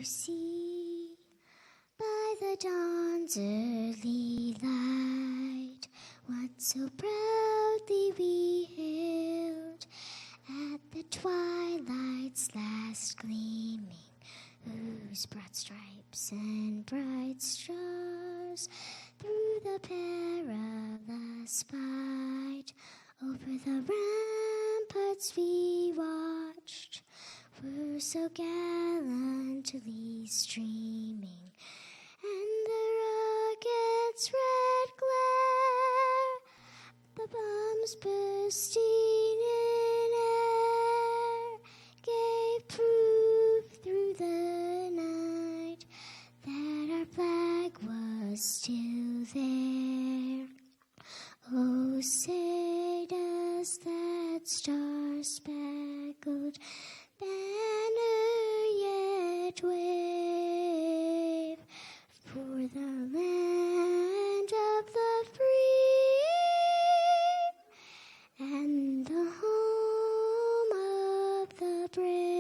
to see by the dawn's early light what so proudly we hailed at the twilight's last gleaming, whose broad stripes and bright stars through the perilous fight over the ramparts we watched were so gallantly streaming, and the rocket's red glare, the bombs bursting in air, gave proof through the night that our flag was still there. Oh, say does that star-speckled banner yet wave for the land of the free and the home of the brave.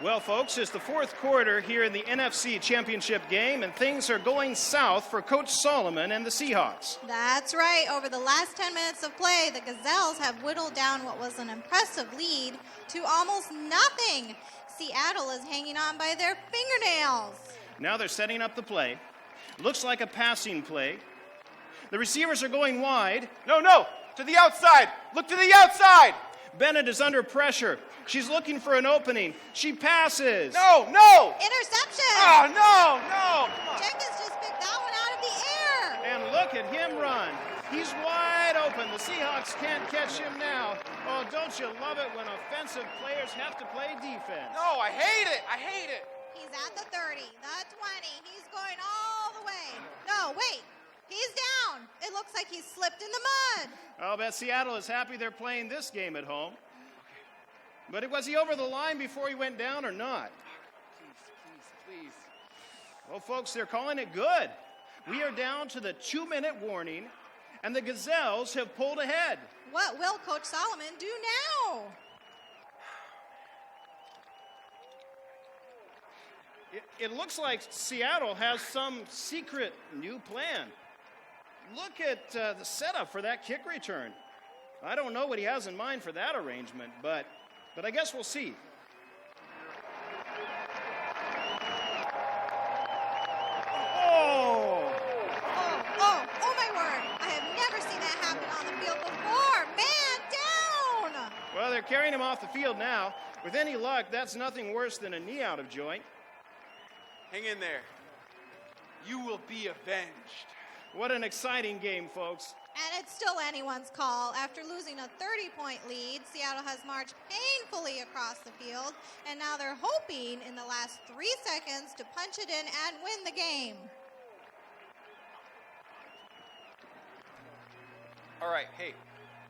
Well, folks, it's the fourth quarter here in the NFC Championship game, and things are going south for Coach Solomon and the Seahawks. That's right. Over the last 10 minutes of play, the Gazelles have whittled down what was an impressive lead to almost nothing. Seattle is hanging on by their fingernails. Now they're setting up the play. Looks like a passing play. The receivers are going wide. No, to the outside. Look to the outside. Bennett is under pressure. She's looking for an opening. She passes. No. Interception. Oh, no. Jenkins just picked that one out of the air. And look at him run. He's wide open. The Seahawks can't catch him now. Oh, don't you love it when offensive players have to play defense? No, I hate it. He's at the 30, the 20. He's going all the way. No, wait. He's down. It looks like he's slipped in the mud. I'll bet Seattle is happy they're playing this game at home. But was he over the line before he went down or not? Please. Well, folks, they're calling it good. We are down to the 2-minute warning, and the Gazelles have pulled ahead. What will Coach Solomon do now? It looks like Seattle has some secret new plan. Look at the setup for that kick return. I don't know what he has in mind for that arrangement, but I guess we'll see. Oh, my word. I have never seen that happen on the field before. Man down. Well, they're carrying him off the field now. With any luck, that's nothing worse than a knee out of joint. Hang in there. You will be avenged. What an exciting game, folks. And it's still anyone's call. After losing a 30-point lead, Seattle has marched painfully across the field, and now they're hoping in the last 3 seconds to punch it in and win the game. All right, hey,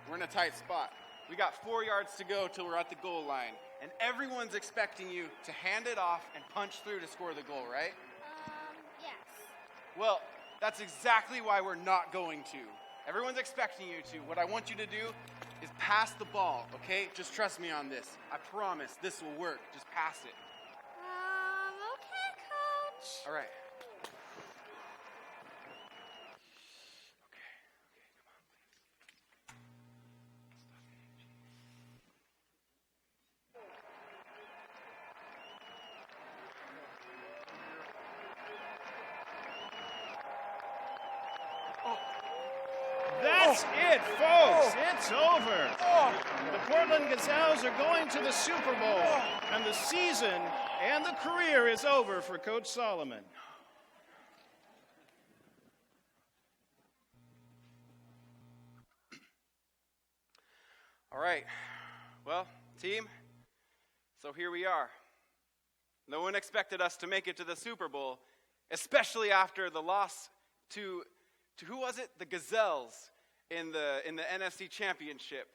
we're in a tight spot. We got 4 yards to go till we're at the goal line, and everyone's expecting you to hand it off and punch through to score the goal, right? Yes. Well, that's exactly why we're not going to. Everyone's expecting you to. What I want you to do is pass the ball, okay? Just trust me on this. I promise this will work. Just pass it. Okay, Coach. All right. That's it, folks. It's over. The Portland Gazelles are going to the Super Bowl, and the season and the career is over for Coach Solomon. All right. Well, team, so here we are. No one expected us to make it to the Super Bowl, especially after the loss to who was it? The Gazelles in the NFC Championship.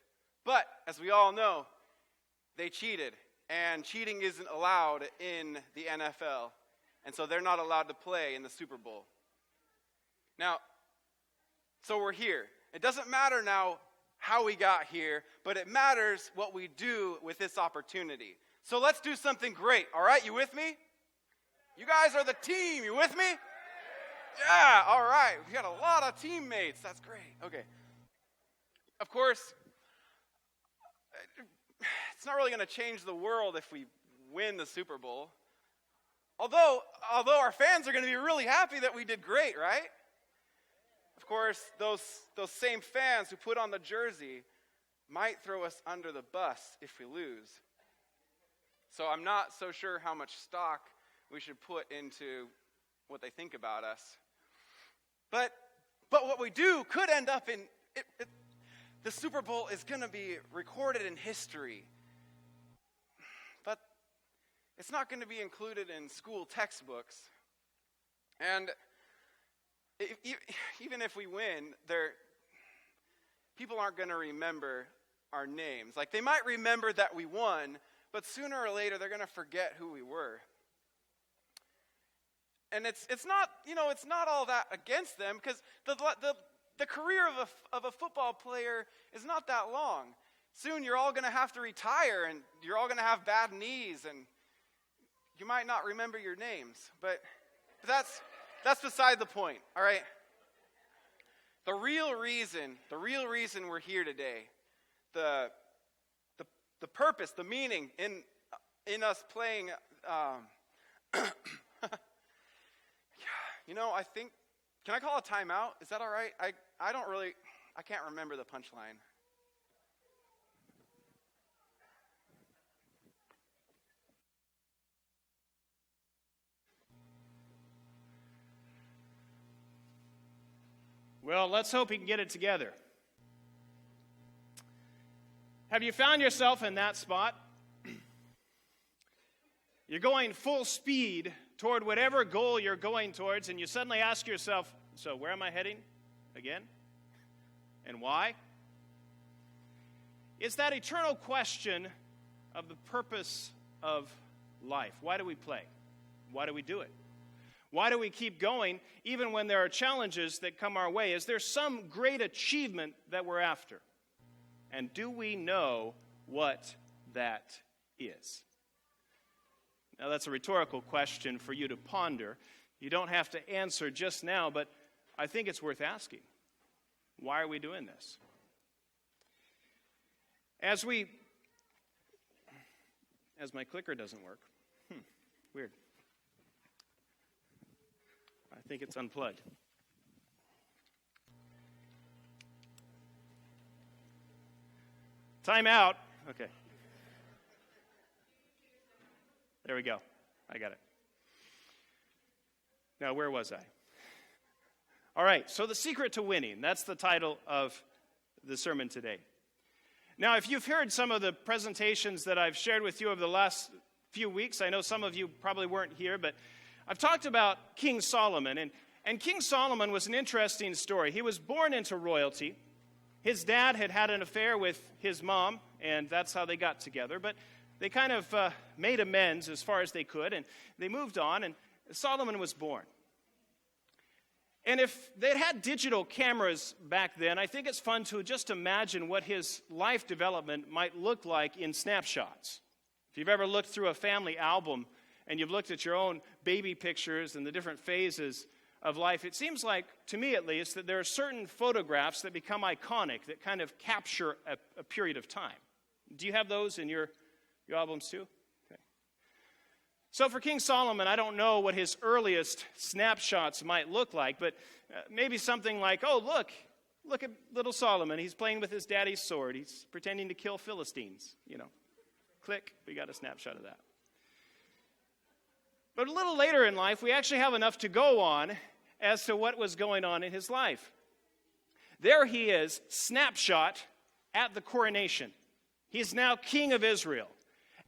But as we all know, they cheated, and cheating isn't allowed in the NFL, and so they're not allowed to play in the Super Bowl. Now, so we're here. It doesn't matter now how we got here, but it matters what we do with this opportunity. So let's do something great, all right? You with me? You guys are the team. You with me? Yeah, all right. We got a lot of teammates. That's great. Okay. Of course, it's not really going to change the world if we win the Super Bowl. Although our fans are going to be really happy that we did great, right? Of course, those same fans who put on the jersey might throw us under the bus if we lose. So I'm not so sure how much stock we should put into what they think about us. But what we do could end up in, the Super Bowl is going to be recorded in history. But it's not going to be included in school textbooks. And even if we win, people aren't going to remember our names. Like, they might remember that we won, but sooner or later they're going to forget who we were. And it's not all that against them, because the career of a football player is not that long. Soon you're all going to have to retire, and you're all going to have bad knees, and you might not remember your names. But that's beside the point, all right? The real reason we're here today, the purpose, the meaning in us playing, I think, can I call a timeout? Is that all right? I can't remember the punchline. Well, let's hope he can get it together. Have you found yourself in that spot? You're going full speed toward whatever goal you're going towards, and you suddenly ask yourself, so where am I heading again? And why? It's that eternal question of the purpose of life. Why do we play? Why do we do it? Why do we keep going even when there are challenges that come our way? Is there some great achievement that we're after? And do we know what that is? Now, that's a rhetorical question for you to ponder. You don't have to answer just now, but I think it's worth asking. Why are we doing this? As my clicker doesn't work. Weird. I think it's unplugged. Time out. Okay. There we go. I got it. Now, where was I? All right, so the secret to winning. That's the title of the sermon today. Now, if you've heard some of the presentations that I've shared with you over the last few weeks, I know some of you probably weren't here, but I've talked about King Solomon. And King Solomon was an interesting story. He was born into royalty. His dad had an affair with his mom, and that's how they got together. But they kind of made amends as far as they could, and they moved on, and Solomon was born. And if they'd had digital cameras back then, I think it's fun to just imagine what his life development might look like in snapshots. If you've ever looked through a family album and you've looked at your own baby pictures and the different phases of life, it seems like, to me at least, that there are certain photographs that become iconic, that kind of capture a period of time. Do you have those in your albums too? Okay. So for King Solomon, I don't know what his earliest snapshots might look like, but maybe something like, oh, look at little Solomon. He's playing with his daddy's sword. He's pretending to kill Philistines, Click, we got a snapshot of that. But a little later in life, we actually have enough to go on as to what was going on in his life. There he is, snapshot at the coronation. He's now king of Israel.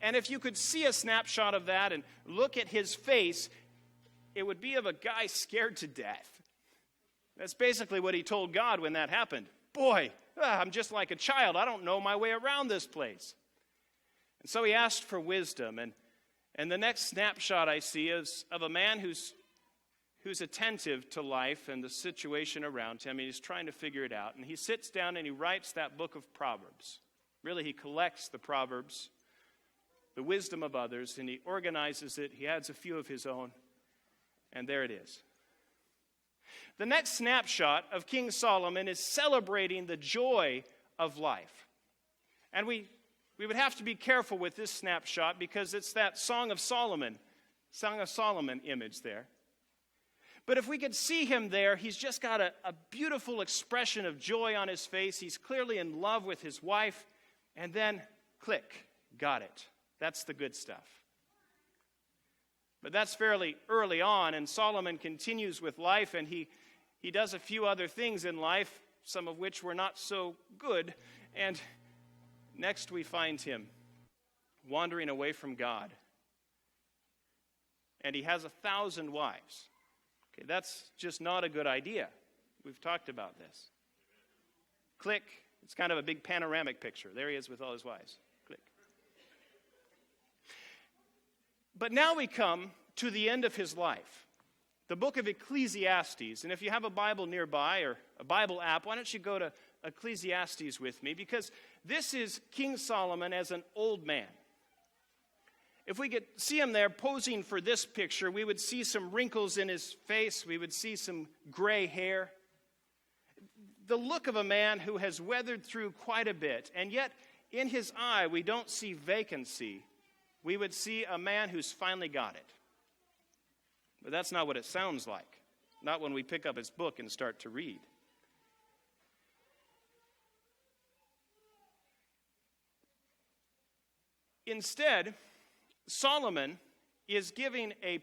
And if you could see a snapshot of that and look at his face, it would be of a guy scared to death. That's basically what he told God when that happened. Boy, I'm just like a child. I don't know my way around this place. And so he asked for wisdom. And the next snapshot I see is of a man who's attentive to life and the situation around him. He's trying to figure it out. And he sits down and he writes that book of Proverbs. Really, he collects the Proverbs, the wisdom of others, and he organizes it. He adds a few of his own. And there it is. The next snapshot of King Solomon is celebrating the joy of life. And we would have to be careful with this snapshot because it's that Song of Solomon image there. But if we could see him there, he's just got a beautiful expression of joy on his face. He's clearly in love with his wife. And then, click, got it. That's the good stuff. But that's fairly early on, and Solomon continues with life, and he does a few other things in life, some of which were not so good. And next we find him wandering away from God. And he has 1,000 wives. Okay, that's just not a good idea. We've talked about this. Click. It's kind of a big panoramic picture. There he is with all his wives. Click. But now we come to the end of his life. The book of Ecclesiastes. And if you have a Bible nearby or a Bible app, why don't you go to Ecclesiastes with me? Because this is King Solomon as an old man. If we could see him there posing for this picture, we would see some wrinkles in his face. We would see some gray hair. The look of a man who has weathered through quite a bit. And yet, in his eye, we don't see vacancy. We would see a man who's finally got it. But that's not what it sounds like. Not when we pick up his book and start to read. Instead, Solomon is giving a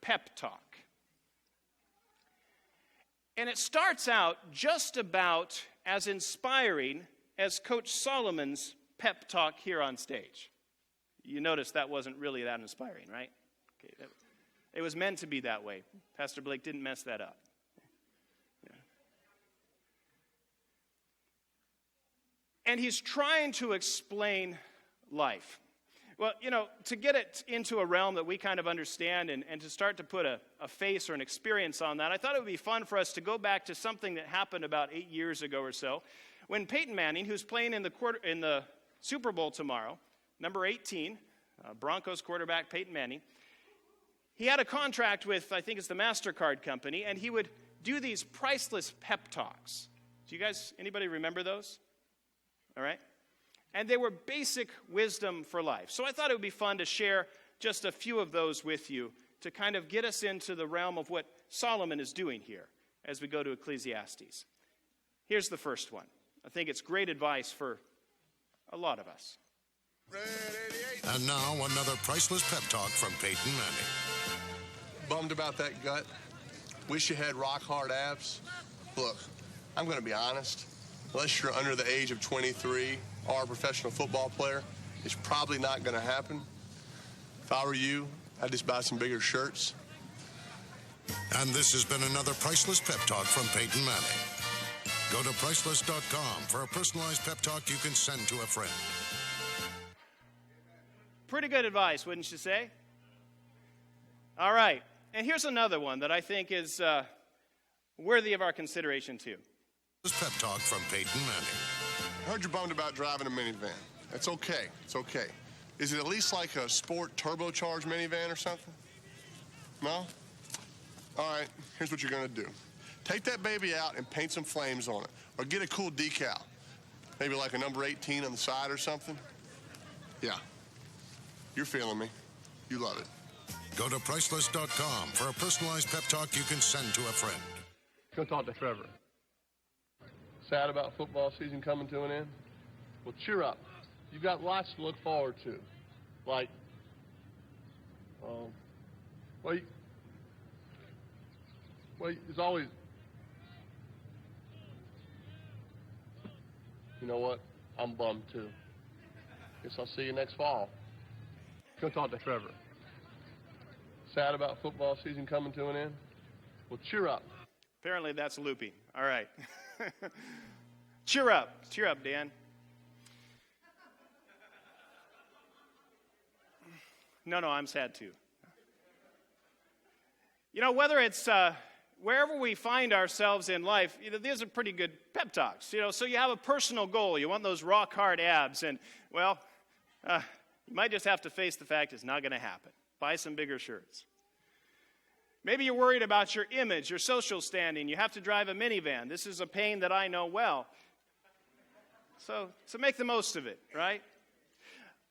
pep talk. And it starts out just about as inspiring as Coach Solomon's pep talk here on stage. You notice that wasn't really that inspiring, right? Okay, it was meant to be that way. Pastor Blake didn't mess that up. Yeah. And he's trying to explain life. Well, to get it into a realm that we kind of understand and to start to put a face or an experience on that, I thought it would be fun for us to go back to something that happened about 8 years ago or so, when Peyton Manning, who's playing in the Super Bowl tomorrow, number 18, Broncos quarterback Peyton Manning, he had a contract with, I think it's the MasterCard company, and he would do these priceless pep talks. Do you guys, anybody remember those? All right. And they were basic wisdom for life. So I thought it would be fun to share just a few of those with you to kind of get us into the realm of what Solomon is doing here as we go to Ecclesiastes. Here's the first one. I think it's great advice for a lot of us. And now another priceless pep talk from Peyton Manning. Bummed about that gut. Wish you had rock-hard abs. Look, I'm going to be honest. Unless you're under the age of 23 or a professional football player, it's probably not going to happen. If I were you, I'd just buy some bigger shirts. And this has been another priceless pep talk from Peyton Manning. Go to Priceless.com for a personalized pep talk you can send to a friend. Pretty good advice, wouldn't you say? All right. And here's another one that I think is worthy of our consideration, too. This pep talk from Peyton Manning. I heard you're bummed about driving a minivan. That's okay. It's okay. Is it at least like a sport turbocharged minivan or something? No? All right, here's what you're going to do. Take that baby out and paint some flames on it. Or get a cool decal. Maybe like a number 18 on the side or something. Yeah. You're feeling me. You love it. Go to Priceless.com for a personalized pep talk you can send to a friend. Go talk to Trevor. Sad about football season coming to an end? Well, cheer up. You've got lots to look forward to. Like, there's always... You know what? I'm bummed, too. Guess I'll see you next fall. Go talk to Trevor. Sad about football season coming to an end? Well, cheer up. Apparently that's looping. All right. Cheer up. Cheer up, Dan. No, I'm sad too. You know, whether it's wherever we find ourselves in life, these are pretty good pep talks. So you have a personal goal. You want those rock hard abs, and well, you might just have to face the fact it's not going to happen. Buy some bigger shirts. Maybe you're worried about your image, your social standing. You have to drive a minivan. This is a pain that I know well. So make the most of it, right?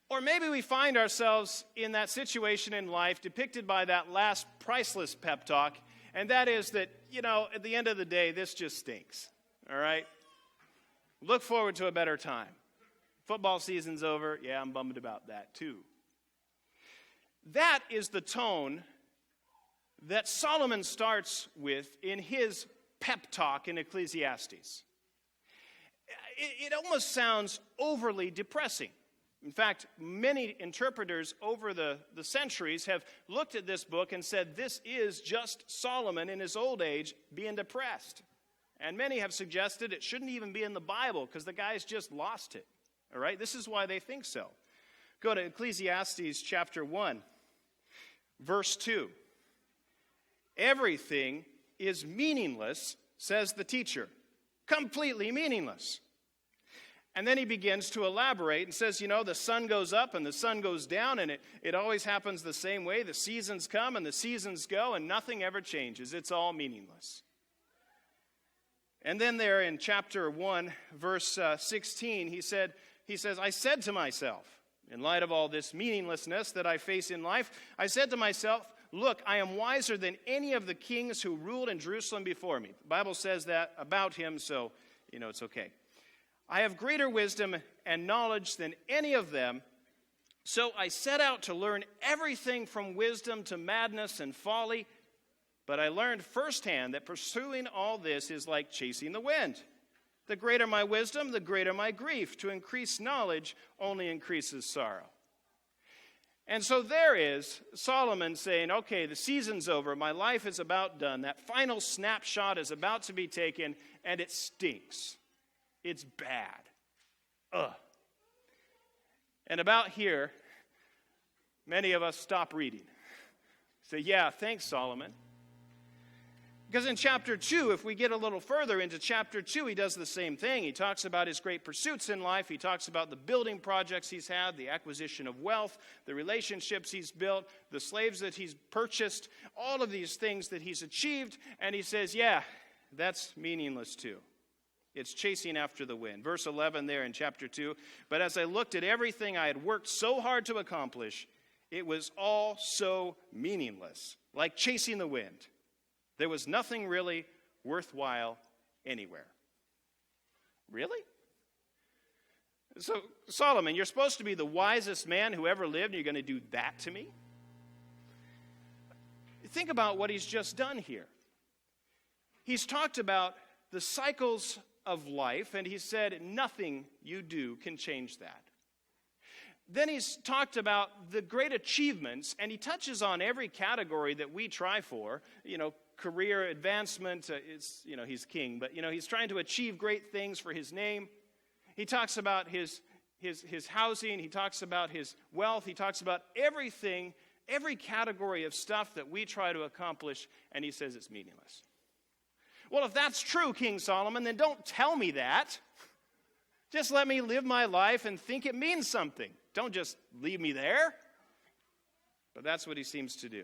Or maybe we find ourselves in that situation in life depicted by that last priceless pep talk, and that is that, at the end of the day, this just stinks, all right? Look forward to a better time. Football season's over. Yeah, I'm bummed about that too. That is the tone that Solomon starts with in his pep talk in Ecclesiastes. It almost sounds overly depressing. In fact, many interpreters over the centuries have looked at this book and said this is just Solomon in his old age being depressed. And many have suggested it shouldn't even be in the Bible because the guy's just lost it. All right, this is why they think so. Go to Ecclesiastes chapter 1, verse 2. Everything is meaningless, says the teacher. Completely meaningless. And then he begins to elaborate and says, the sun goes up and the sun goes down, and it always happens the same way. The seasons come and the seasons go, and nothing ever changes. It's all meaningless. And then there in chapter 1, verse 16, he says, I said to myself, in light of all this meaninglessness that I face in life, I said to myself, look, I am wiser than any of the kings who ruled in Jerusalem before me. The Bible says that about him, so, it's okay. I have greater wisdom and knowledge than any of them, so I set out to learn everything from wisdom to madness and folly, but I learned firsthand that pursuing all this is like chasing the wind. The greater my wisdom, the greater my grief. To increase knowledge only increases sorrow. And so there is Solomon saying, okay, the season's over. My life is about done. That final snapshot is about to be taken, and it stinks. It's bad. Ugh. And about here, many of us stop reading. Say, yeah, thanks, Solomon. Because in chapter 2, if we get a little further into chapter 2, he does the same thing. He talks about his great pursuits in life. He talks about the building projects he's had, the acquisition of wealth, the relationships he's built, the slaves that he's purchased, all of these things that he's achieved. And he says, yeah, that's meaningless too. It's chasing after the wind. Verse 11 there in chapter 2, but as I looked at everything I had worked so hard to accomplish, it was all so meaningless, like chasing the wind. There was nothing really worthwhile anywhere. Really? So, Solomon, you're supposed to be the wisest man who ever lived, and you're going to do that to me? Think about what he's just done here. He's talked about the cycles of life, and he said nothing you do can change that. Then he's talked about the great achievements, and he touches on every category that we try for, career advancement, he's king, but, he's trying to achieve great things for his name. He talks about his housing. He talks about his wealth. He talks about everything, every category of stuff that we try to accomplish, and he says it's meaningless. Well, if that's true, King Solomon, then don't tell me that. Just let me live my life and think it means something. Don't just leave me there. But that's what he seems to do.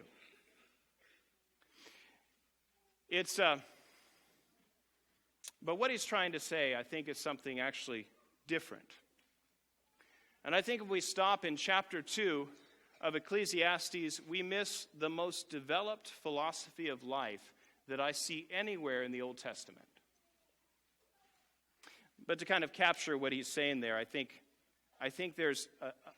But what he's trying to say, I think, is something actually different. And I think if we stop in chapter 2 of Ecclesiastes, we miss the most developed philosophy of life that I see anywhere in the Old Testament. But to kind of capture what he's saying there, I think there's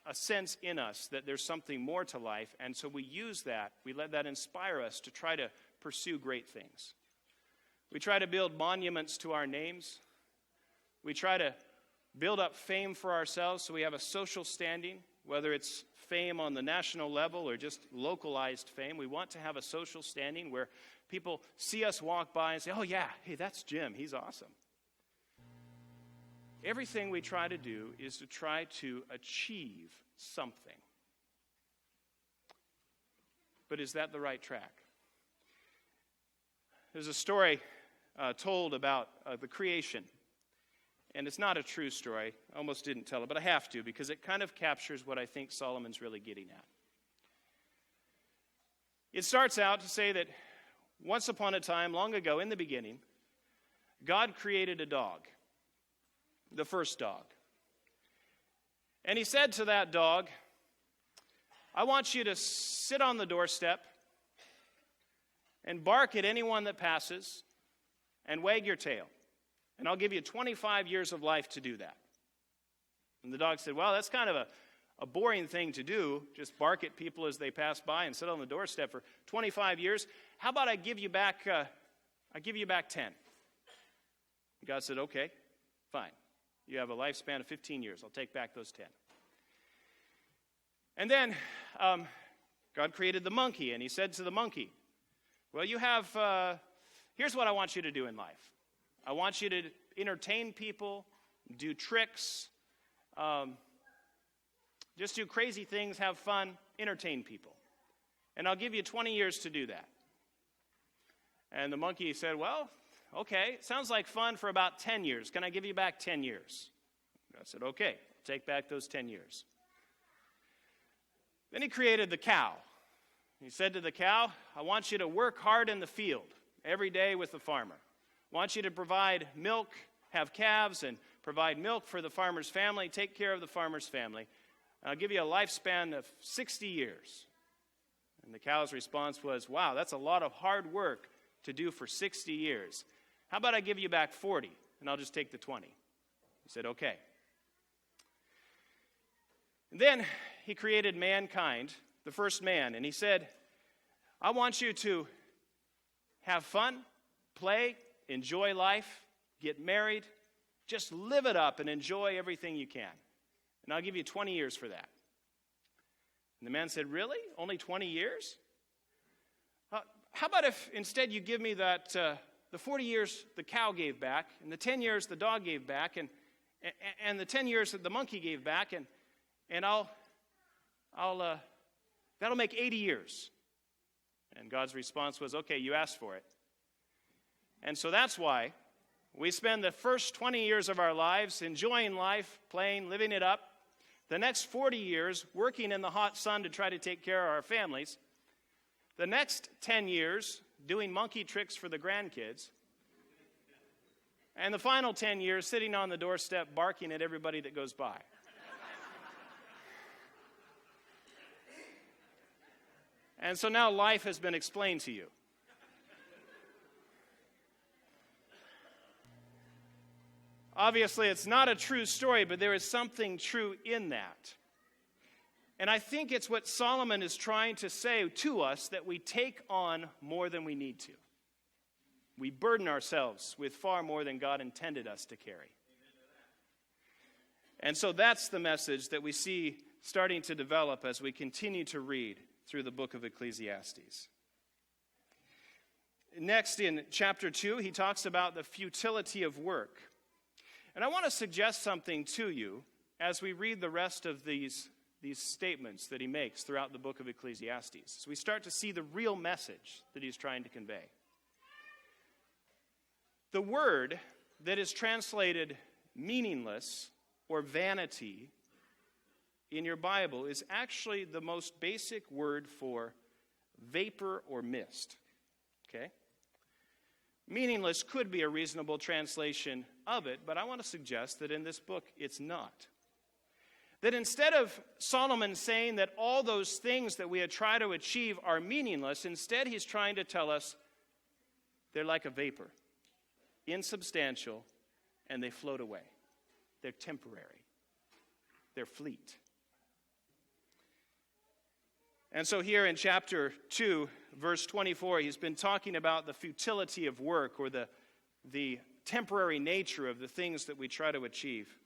a sense in us that there's something more to life, and so we use that, we let that inspire us to try to pursue great things. We try to build monuments to our names. We try to build up fame for ourselves so we have a social standing, whether it's fame on the national level or just localized fame. We want to have a social standing where people see us walk by and say, oh yeah, hey, that's Jim, he's awesome. Everything we try to do is to try to achieve something. But is that the right track? There's a story told about the creation. And it's not a true story. I almost didn't tell it, but I have to because it kind of captures what I think Solomon's really getting at. It starts out to say that once upon a time, long ago, in the beginning, God created a dog, the first dog. And he said to that dog, I want you to sit on the doorstep and bark at anyone that passes and wag your tail. And I'll give you 25 years of life to do that. And the dog said, well, that's kind of a boring thing to do, just bark at people as they pass by and sit on the doorstep for 25 years. How about I give you back 10? And God said, okay, fine. You have a lifespan of 15 years. I'll take back those 10. And then God created the monkey, and he said to the monkey, well, you have, here's what I want you to do in life. I want you to entertain people, do tricks, just do crazy things, have fun, entertain people. And I'll give you 20 years to do that. And the monkey said, well, okay, sounds like fun for about 10 years. Can I give you back 10 years? I said, okay, I'll take back those 10 years. Then he created the cow. He said to the cow, I want you to work hard in the field every day with the farmer. I want you to provide milk, have calves, and provide milk for the farmer's family, take care of the farmer's family. I'll give you a lifespan of 60 years. And the cow's response was, wow, that's a lot of hard work to do for 60 years. How about I give you back 40, and I'll just take the 20? He said, okay. And then he created mankind, the first man, and he said, I want you to have fun, play, enjoy life, get married, just live it up and enjoy everything you can. And I'll give you 20 years for that. And the man said, really? Only 20 years? How about if instead you give me that the 40 years the cow gave back, and the 10 years the dog gave back, and the 10 years that the monkey gave back, and that'll make 80 years. And God's response was, okay, you asked for it. And so that's why we spend the first 20 years of our lives enjoying life, playing, living it up. The next 40 years working in the hot sun to try to take care of our families. The next 10 years doing monkey tricks for the grandkids. And the final 10 years sitting on the doorstep barking at everybody that goes by. And so now life has been explained to you. Obviously, it's not a true story, but there is something true in that. And I think it's what Solomon is trying to say to us, that we take on more than we need to. We burden ourselves with far more than God intended us to carry. And so that's the message that we see starting to develop as we continue to read through the book of Ecclesiastes. Next, in chapter 2, he talks about the futility of work. And I want to suggest something to you as we read the rest of these statements that he makes throughout the book of Ecclesiastes. So we start to see the real message that he's trying to convey. The word that is translated meaningless or vanity in your Bible is actually the most basic word for vapor or mist. Okay? Meaningless could be a reasonable translation of it, but I want to suggest that in this book it's not. That instead of Solomon saying that all those things that we try to achieve are meaningless, instead he's trying to tell us they're like a vapor, insubstantial, and they float away. They're temporary. They're fleet. And so here in chapter 2, verse 24, he's been talking about the futility of work, or the temporary nature of the things that we try to achieve.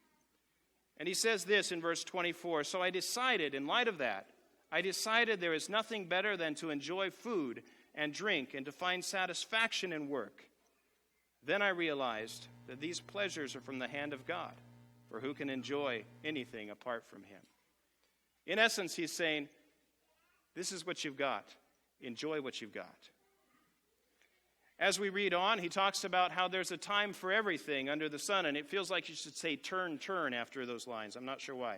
And he says this in verse 24, so I decided, in light of that, there is nothing better than to enjoy food and drink and to find satisfaction in work. Then I realized that these pleasures are from the hand of God, for who can enjoy anything apart from him? In essence, he's saying, this is what you've got. Enjoy what you've got. As we read on, he talks about how there's a time for everything under the sun, and it feels like you should say turn, turn after those lines. I'm not sure why.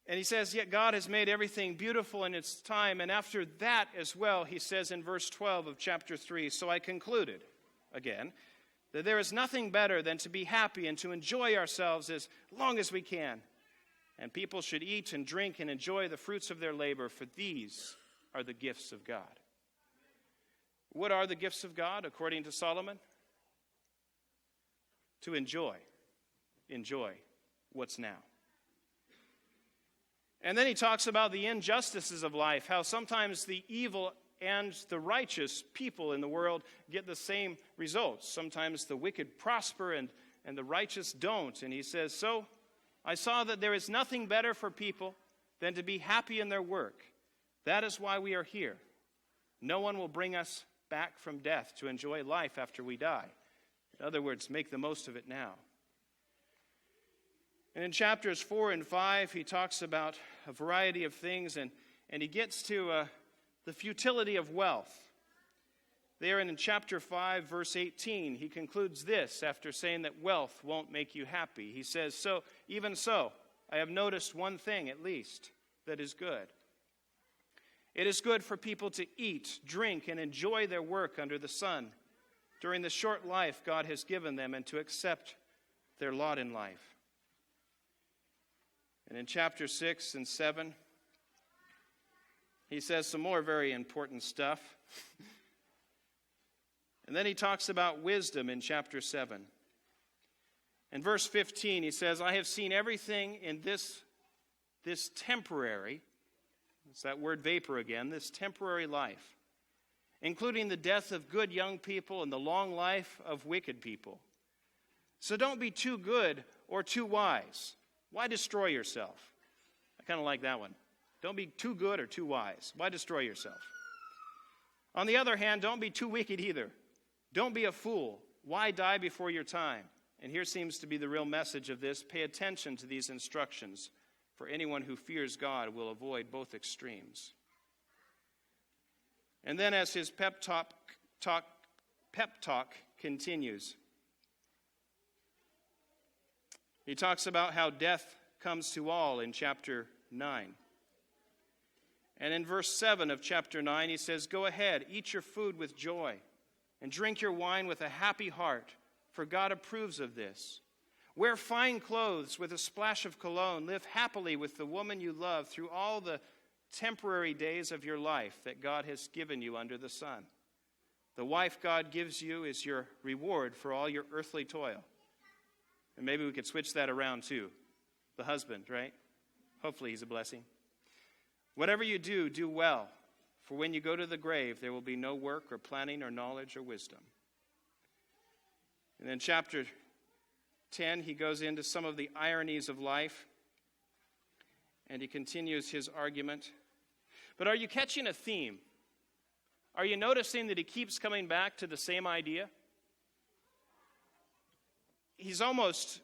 And he says, yet God has made everything beautiful in its time. And after that as well, he says in verse 12 of chapter 3, so I concluded, again, that there is nothing better than to be happy and to enjoy ourselves as long as we can. And people should eat and drink and enjoy the fruits of their labor, for these are the gifts of God. What are the gifts of God, according to Solomon? To enjoy what's now. And then he talks about the injustices of life, how sometimes the evil and the righteous people in the world get the same results. Sometimes the wicked prosper and the righteous don't. And he says, so I saw that there is nothing better for people than to be happy in their work. That is why we are here. No one will bring us back from death to enjoy life after we die. In other words, make the most of it now. And in chapters 4 and 5, he talks about a variety of things, and he gets to the futility of wealth. There in chapter 5, verse 18, he concludes this after saying that wealth won't make you happy. He says, so, even so, I have noticed one thing at least that is good. It is good for people to eat, drink, and enjoy their work under the sun during the short life God has given them and to accept their lot in life. And in chapter 6 and 7, he says some more very important stuff. And then he talks about wisdom in chapter 7. In verse 15, he says, I have seen everything in this temporary, it's that word vapor again, this temporary life, including the death of good young people and the long life of wicked people. So don't be too good or too wise. Why destroy yourself? I kind of like that one. Don't be too good or too wise. Why destroy yourself? On the other hand, don't be too wicked either. Don't be a fool. Why die before your time? And here seems to be the real message of this. Pay attention to these instructions, for anyone who fears God will avoid both extremes. And then as his pep talk continues, he talks about how death comes to all in chapter 9. And in verse 7 of chapter 9, he says, go ahead, eat your food with joy, and drink your wine with a happy heart, for God approves of this. Wear fine clothes with a splash of cologne. Live happily with the woman you love through all the temporary days of your life that God has given you under the sun. The wife God gives you is your reward for all your earthly toil. And maybe we could switch that around too. The husband, right? Hopefully he's a blessing. Whatever you do, do well. For when you go to the grave, there will be no work or planning or knowledge or wisdom. And then chapter 10, he goes into some of the ironies of life. And he continues his argument. But are you catching a theme? Are you noticing that he keeps coming back to the same idea? He's almost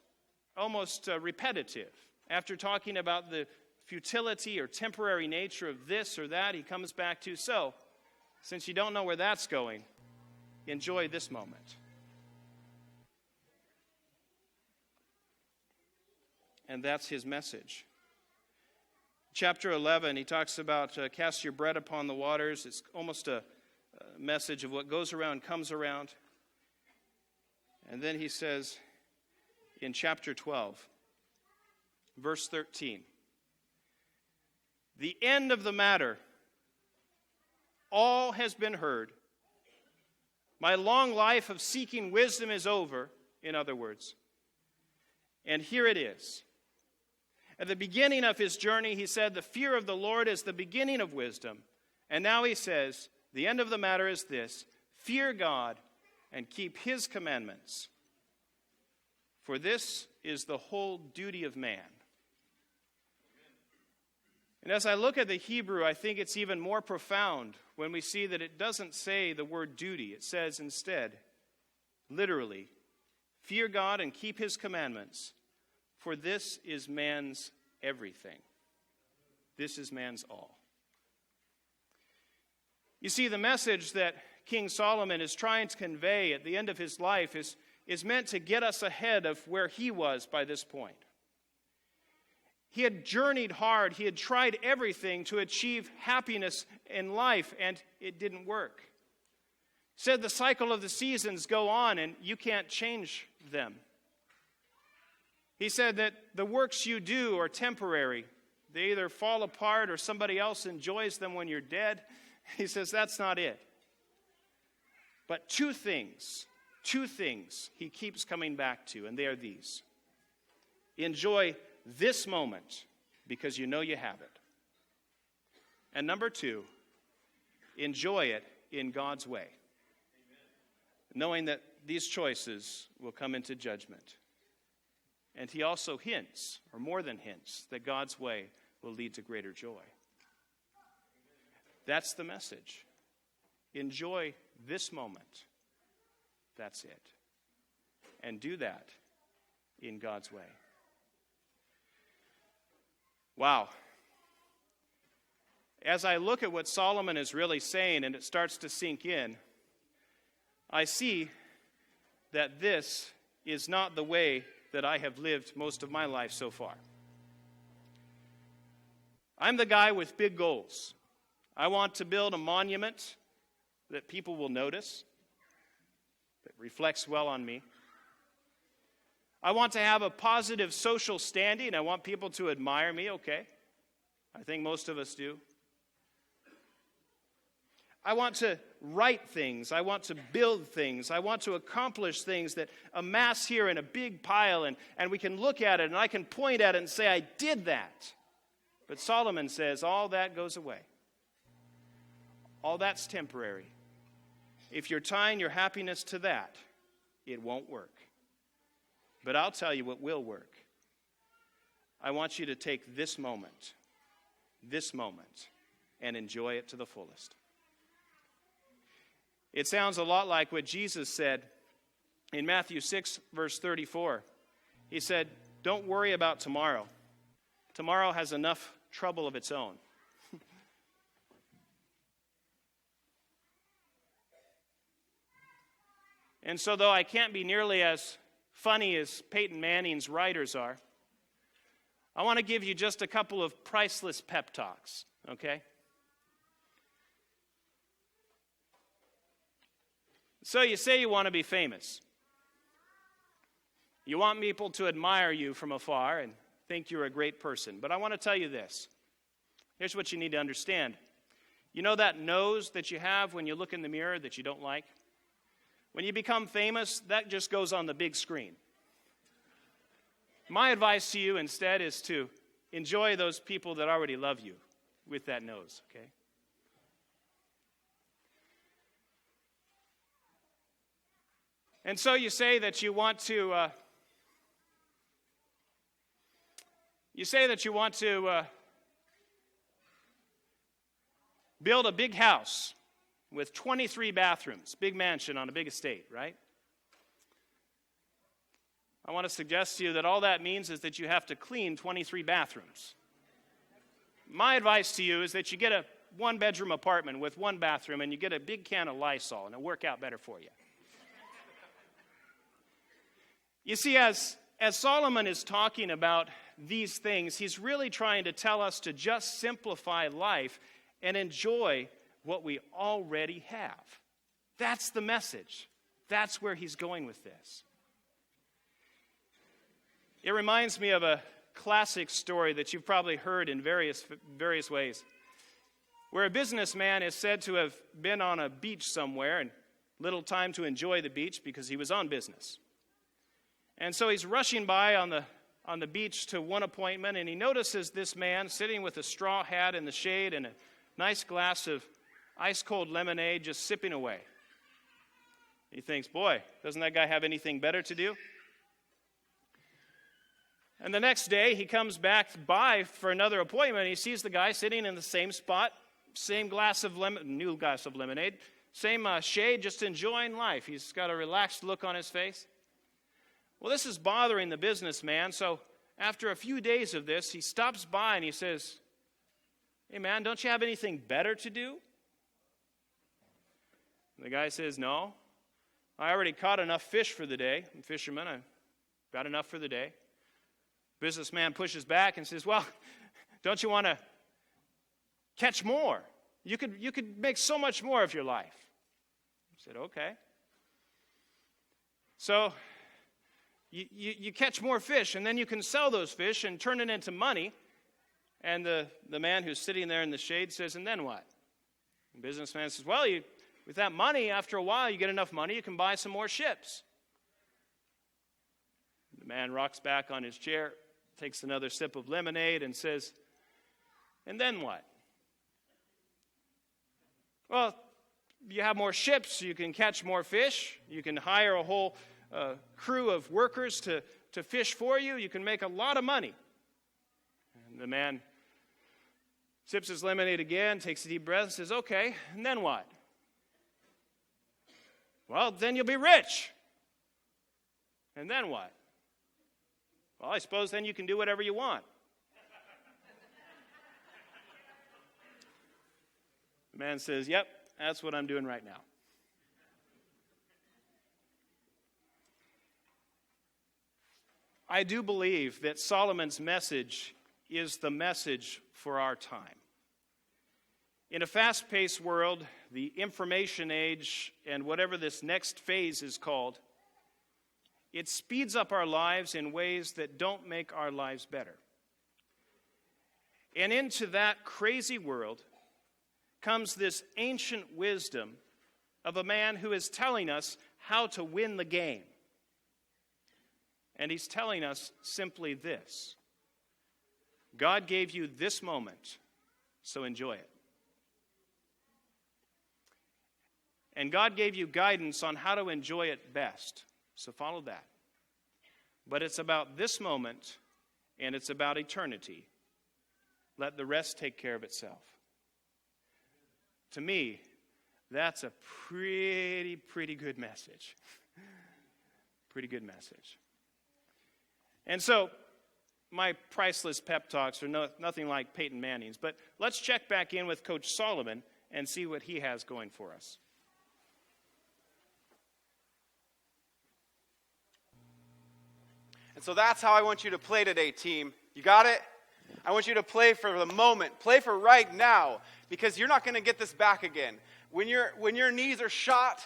repetitive. After talking about the futility or temporary nature of this or that, he comes back to, so, since you don't know where that's going, enjoy this moment. And that's his message. Chapter 11, he talks about cast your bread upon the waters. It's almost a message of what goes around comes around. And then he says in chapter 12, verse 13, the end of the matter, all has been heard. My long life of seeking wisdom is over, in other words. And here it is. At the beginning of his journey, he said, the fear of the Lord is the beginning of wisdom. And now he says, the end of the matter is this, fear God and keep his commandments. For this is the whole duty of man. And as I look at the Hebrew, I think it's even more profound when we see that it doesn't say the word duty. It says instead, literally, fear God and keep his commandments, for this is man's everything. This is man's all. You see, the message that King Solomon is trying to convey at the end of his life is meant to get us ahead of where he was by this point. He had journeyed hard. He had tried everything to achieve happiness in life, and it didn't work. He said the cycle of the seasons go on, and you can't change them. He said that the works you do are temporary. They either fall apart or somebody else enjoys them when you're dead. He says that's not it. But two things he keeps coming back to, and they are these. Enjoy this moment because you know you have it. And number two, enjoy it in God's way, knowing that these choices will come into judgment. And he also hints, or more than hints, that God's way will lead to greater joy. That's the message. Enjoy this moment. That's it. And do that in God's way. Wow. As I look at what Solomon is really saying and it starts to sink in, I see that this is not the way that I have lived most of my life so far. I'm the guy with big goals. I want to build a monument that people will notice, that reflects well on me. I want to have a positive social standing. I want people to admire me, okay? I think most of us do. I want to write things. I want to build things. I want to accomplish things that amass here in a big pile, and we can look at it, and I can point at it and say, I did that. But Solomon says all that goes away. All that's temporary. If you're tying your happiness to that, it won't work. But I'll tell you what will work. I want you to take this moment, and enjoy it to the fullest. It sounds a lot like what Jesus said in Matthew 6, verse 34. He said, don't worry about tomorrow. Tomorrow has enough trouble of its own. And so though I can't be nearly as funny as Peyton Manning's writers are, I want to give you just a couple of priceless pep talks, okay? So you say you want to be famous. You want people to admire you from afar and think you're a great person. But I want to tell you this. Here's what you need to understand. You know that nose that you have when you look in the mirror that you don't like? When you become famous, that just goes on the big screen. My advice to you instead is to enjoy those people that already love you with that nose, okay? And so you say that you want to build a big house with 23 bathrooms, big mansion on a big estate, right? I want to suggest to you that all that means is that you have to clean 23 bathrooms. My advice to you is that you get a one-bedroom apartment with one bathroom and you get a big can of Lysol, and it'll work out better for you. You see, as Solomon is talking about these things, he's really trying to tell us to just simplify life and enjoy what we already have. That's the message. That's where he's going with this. It reminds me of a classic story that you've probably heard in various ways, where a businessman is said to have been on a beach somewhere and little time to enjoy the beach because he was on business. And so he's rushing by on the beach to one appointment, and he notices this man sitting with a straw hat in the shade and a nice glass of ice-cold lemonade just sipping away. He thinks, boy, doesn't that guy have anything better to do? And the next day, he comes back by for another appointment. He sees the guy sitting in the same spot, same new glass of lemonade, same shade, just enjoying life. He's got a relaxed look on his face. Well, this is bothering the businessman, so after a few days of this, he stops by and he says, hey, man, don't you have anything better to do? And the guy says, no, I already caught enough fish for the day. I'm a fisherman, I've got enough for the day. Businessman pushes back and says, well, don't you want to catch more? You could make so much more of your life. I said, okay. So you catch more fish, and then you can sell those fish and turn it into money. And the man who's sitting there in the shade says, and then what? The businessman says, well, with that money, after a while, you get enough money, you can buy some more ships. The man rocks back on his chair, takes another sip of lemonade, and says, and then what? Well, you have more ships, you can catch more fish, you can hire a whole crew of workers to fish for you, you can make a lot of money. And the man sips his lemonade again, takes a deep breath, and says, okay, and then what? Well, then you'll be rich. And then what? Well, I suppose then you can do whatever you want. The man says, yep, that's what I'm doing right now. I do believe that Solomon's message is the message for our time. In a fast-paced world, the information age, and whatever this next phase is called, it speeds up our lives in ways that don't make our lives better. And into that crazy world comes this ancient wisdom of a man who is telling us how to win the game. And he's telling us simply this: God gave you this moment, so enjoy it. And God gave you guidance on how to enjoy it best, so follow that. But it's about this moment, and it's about eternity. Let the rest take care of itself. To me, that's a pretty good message. Pretty good message. And so, my priceless pep talks are nothing like Peyton Manning's, but let's check back in with Coach Solomon and see what he has going for us. And so that's how I want you to play today, team. You got it? I want you to play for the moment. Play for right now, because you're not going to get this back again. When your knees are shot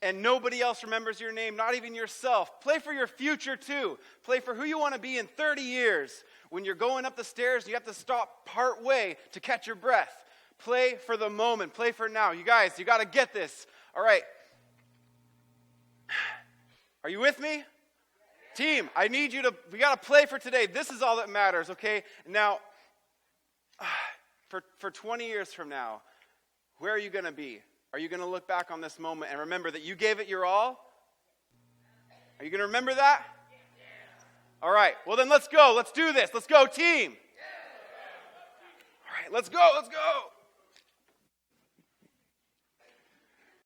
and nobody else remembers your name, not even yourself, play for your future too. Play for who you want to be in 30 years. When you're going up the stairs, you have to stop part way to catch your breath. Play for the moment. Play for now. You guys, you got to get this. All right. Are you with me? Team, we got to play for today. This is all that matters, okay? Now, for 20 years from now, where are you going to be? Are you going to look back on this moment and remember that you gave it your all? Are you going to remember that? All right, well then let's go. Let's do this. Let's go, team. All right, let's go.